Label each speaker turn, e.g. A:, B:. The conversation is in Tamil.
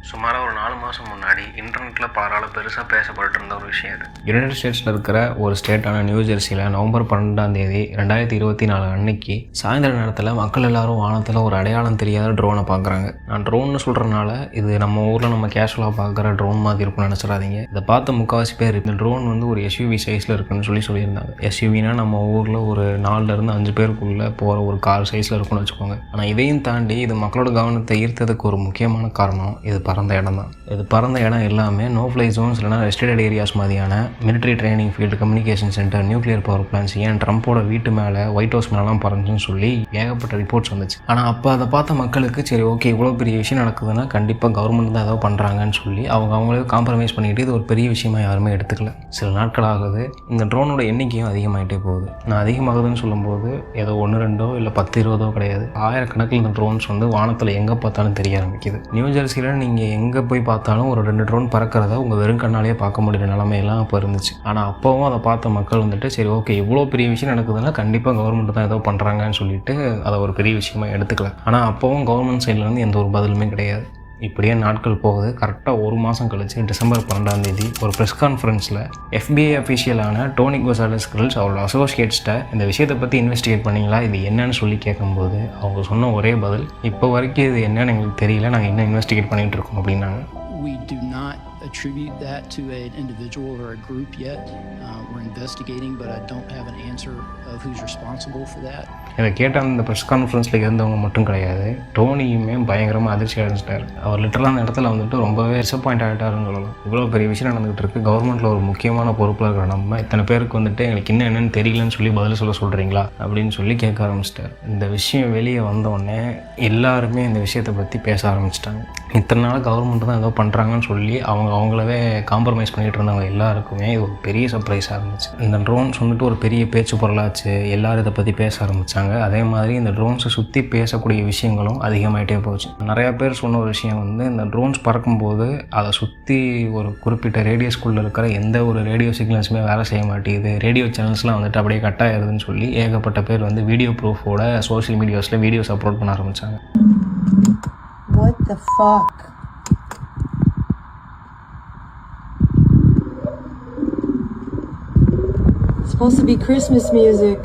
A: சுமாராக ஒரு 4 மாதம் முன்னாடி இன்டர்நெட்டில் பலரால் பெருசாக பேசப்பட்டு இருந்த ஒரு விஷயம் இது. யுனைடெட் ஸ்டேட்ஸில் இருக்கிற ஒரு ஸ்டேட்டான நியூ ஜெர்சியில் நவம்பர் 12 2024 அன்னைக்கு சாயந்தர நேரத்தில் மக்கள் எல்லாரும் வானத்தில் ஒரு அடையாளம் தெரியாத ட்ரோனை பார்க்குறாங்க. நான் ட்ரோன்னு சொல்கிறனால இது நம்ம ஊரில் நம்ம கேஷுவலாக பார்க்குற ட்ரோன் மாதிரி இருக்குன்னு நினச்சிடாதீங்க. இதை பார்த்த முக்கால்வாசி பேர் இந்த ட்ரோன் வந்து ஒரு எஸ்யூவி சைஸில் இருக்குன்னு சொல்லியிருந்தாங்க. எஸ்யூவினா நம்ம ஊரில் ஒரு 4 to 5 பேருக்குள்ளே போகிற ஒரு கார் சைஸில் இருக்குன்னு வச்சுக்கோங்க. ஆனால் இதையும் தாண்டி இது மக்களோட கவனத்தை ஈர்த்ததுக்கு ஒரு முக்கியமான காரணம் இது பறந்த இடம் தான். இது பறந்த இடம் எல்லாமே நோ ஃப்ளை ஜோன்ஸ் இல்லைனா ரெஸ்ட்ரிக்டட் ஏரியாஸ் மாதிரியான military training field, communication centre, nuclear power plants, ஏன் ட்ரம்போட வீட்டு மேலே, ஒயிட் ஹவுஸ் மேலாம் பறந்துன்னு சொல்லி ஏகப்பட்ட ரிப்போர்ட்ஸ் வந்துச்சு. ஆனால் அப்போ அதை பார்த்த மக்களுக்கு சரி ஓகே இவ்வளோ பெரிய விஷயம் நடக்குதுன்னா கண்டிப்பாக கவர்மெண்ட் தான் ஏதோ பண்ணுறாங்கன்னு சொல்லி அவங்களே காம்ப்ரமைஸ் பண்ணிக்கிட்டு இது ஒரு பெரிய விஷயமா யாருமே எடுத்துக்கல. சில நாட்கள் ஆகுது, இந்த ட்ரோனோட எண்ணிக்கையும் அதிகமாகிட்டே போகுது. நான் அதிகமாகுதுன்னு சொல்லும்போது ஏதோ 1-2 இல்லை 10-20 கிடையாது, ஆயிரக்கணக்கில் இந்த ட்ரோன்ஸ் வந்து வானத்தில் எங்கே பார்த்தாலும் தெரிய ஆரம்பிக்குது. நியூ ஜெர்சியில் நீங்கள் எங்கே போய் பார்த்தாலும் ஒரு 2 ட்ரோன் பறக்கிறத உங்கள் வெறும் கண்ணாலேயே பார்க்க முடியுற நிலைமையெல்லாம் அப்போ இருந்துச்சு. ஆனால் அப்போவும் அதை பார்த்த மக்கள் வந்துட்டு சரி ஓகே இவ்வளோ பெரிய விஷயம் நடக்குதுன்னா கண்டிப்பாக கவர்மெண்ட் தான் ஏதோ பண்ணுறாங்கன்னு சொல்லிட்டு அதை ஒரு பெரிய விஷயமா எடுத்துக்கல. ஆனால் அப்போவும் கவர்மெண்ட் சைட்லேருந்து எந்த ஒரு பதிலுமே கிடையாது. இப்படியே நாட்கள் போகுது. கரெக்டாக 1 மாதம் கழிச்சு டிசம்பர் 12 ஒரு ப்ரெஸ் கான்ஃபரன்ஸில் FBI அஃபீஷியலான டோனி கொசாலஸ் கிரில்ஸ் அவரோட அசோசியேட்ஸ்ட்டை இந்த விஷயத்தை பற்றி இன்வெஸ்டிகேட் பண்ணிங்களா, இது என்னன்னு சொல்லி கேட்கும்போது அவங்க சொன்ன ஒரே பதில், இப்போ வரைக்கும் இது என்னன்னு எங்களுக்கு தெரியல, நாங்கள் இன்னும் இன்வெஸ்டிகேட் பண்ணிகிட்டு இருக்கோம் அப்படின்னாங்க.
B: We do not attribute that to an individual or a group yet. We're investigating, but I don't have an answer of who's responsible for that.
A: இதை கேட்ட அந்த ப்ரெஸ் கான்ஃபரன்ஸில் இருந்தவங்க மட்டும் கிடையாது, டோனியுமே பயங்கரமாக அதிர்ச்சி அடைஞ்சிட்டார். அவர் லிட்டரலாக அந்த இடத்துல வந்துட்டு ரொம்பவே டிசப்பாயிண்ட் ஆகிட்டாருன்னு சொல்லலாம். இவ்வளோ பெரிய விஷயம் நடந்துகிட்டு இருக்குது, கவர்மெண்ட்டில் ஒரு முக்கியமான பொறுப்பில் இருக்கிற நம்ம இத்தனை பேருக்கு வந்துட்டு எங்களுக்கு இன்னும் என்னென்னு தெரியலன்னு சொல்லி பதில் சொல்கிறீங்களா அப்படின்னு சொல்லி கேட்க ஆரம்பிச்சிட்டார். இந்த விஷயம் வெளியே வந்தோடனே எல்லாருமே இந்த விஷயத்தை பற்றி பேச ஆரம்பிச்சிட்டாங்க. இத்தனை நாள் கவர்மெண்ட் தான் ஏதோ பண்ணுறாங்கன்னு சொல்லி அவங்களவே காம்ப்ரமைஸ் பண்ணிகிட்டு இருந்தவங்க எல்லாருக்குமே இது ஒரு பெரிய சர்ப்ரைஸாக இருந்துச்சு. இந்த ட்ரோன்ஸ் வந்துட்டு ஒரு பெரிய பேச்சு பொருளாச்சு, எல்லோரும் இதை பற்றி பேச ஆரம்பித்தாங்க. அதே மாதிரி இந்த ட்ரோன்ஸை சுற்றி பேசக்கூடிய விஷயங்களும் அதிகமாகிட்டே போச்சு. நிறையா பேர் சொன்ன ஒரு விஷயம் வந்து இந்த ட்ரோன்ஸ் பறக்கும்போது அதை சுற்றி ஒரு குறிப்பிட்ட ரேடியோஸ்குள்ளே இருக்கிற எந்த ஒரு ரேடியோ சிக்னல்ஸுமே வேலை செய்ய மாட்டேங்குது, ரேடியோ சேனல்ஸ்லாம் வந்துட்டு அப்படியே கட் ஆகிடுதுன்னு சொல்லி ஏகப்பட்ட பேர் வந்து வீடியோ ப்ரூஃபோட சோஷியல் மீடியாஸில் வீடியோஸ் அப்லோட் பண்ண ஆரம்பித்தாங்க.
C: What the fuck? It's supposed to be Christmas music.